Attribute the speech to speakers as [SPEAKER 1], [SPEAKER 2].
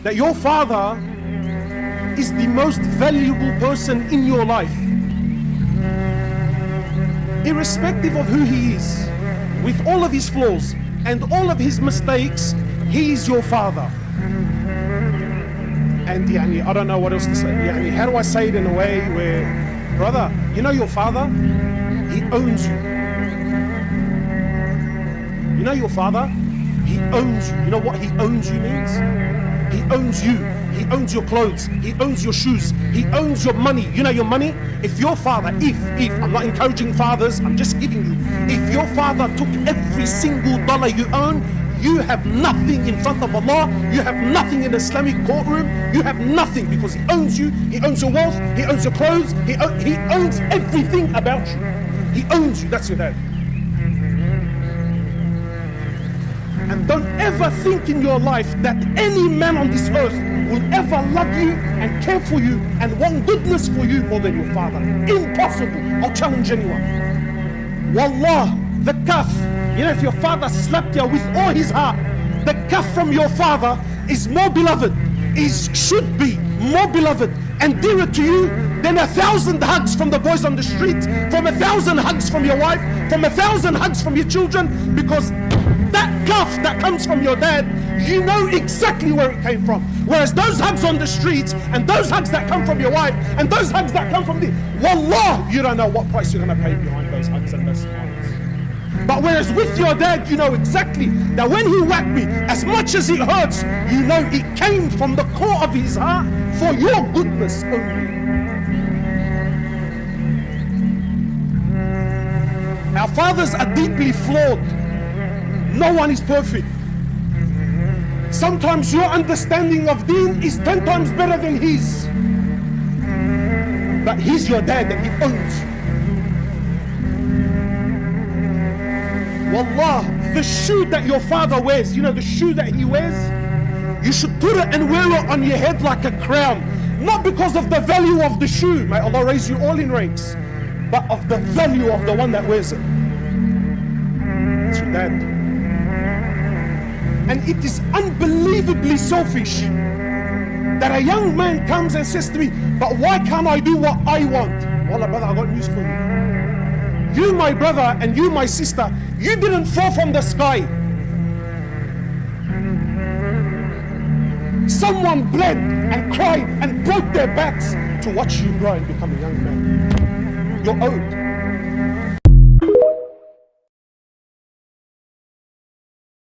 [SPEAKER 1] that your father is the most valuable person in your life. Irrespective of who he is, with all of his flaws and all of his mistakes, he is your father. And I don't know what else to say. How do I say it in a way where, brother, you know your father? He owns you. You know your father? He owns you. You know what he owns you means? He owns you. He owns your clothes. He owns your shoes. He owns your money. You know your money? If your father, if, I'm not encouraging fathers, I'm just giving you, if your father took every single dollar you own, you have nothing in front of Allah. You have nothing in the Islamic courtroom. You have nothing, because he owns you. He owns your wealth. He owns your clothes. He owns everything about you. He owns you. That's your dad. And don't ever think in your life that any man on this earth will ever love you and care for you and want goodness for you more than your father. Impossible. I'll challenge anyone. Wallah, the kaf, you know, if your father slapped you with all his heart, the kaf from your father is more beloved, should be more beloved and dearer to you than 1,000 hugs from the boys on the street, from 1,000 hugs from your wife, from 1,000 hugs from your children, because that kaf that comes from your dad, you know exactly where it came from. Whereas those hugs on the streets and those hugs that come from your wife and those hugs that come from the wallah, you don't know what price you're going to pay behind those hugs and those smiles. But whereas with your dad, you know exactly that when he whacked me, as much as it hurts, you know it came from the core of his heart for your goodness only. Our fathers are deeply flawed. No one is perfect. Sometimes your understanding of deen is 10 times better than his. But he's your dad and he owns you. Wallah, the shoe that your father wears, you know the shoe that he wears? You should put it and wear it on your head like a crown. Not because of the value of the shoe, may Allah raise you all in ranks, but of the value of the one that wears it. It's your dad. And it is unbelievably selfish that a young man comes and says to me, but why can't I do what I want? Wallah, brother, I got news for you. You, my brother, and you, my sister, you didn't fall from the sky. Someone bled and cried and broke their backs to watch you grow and become a young man. You're owed.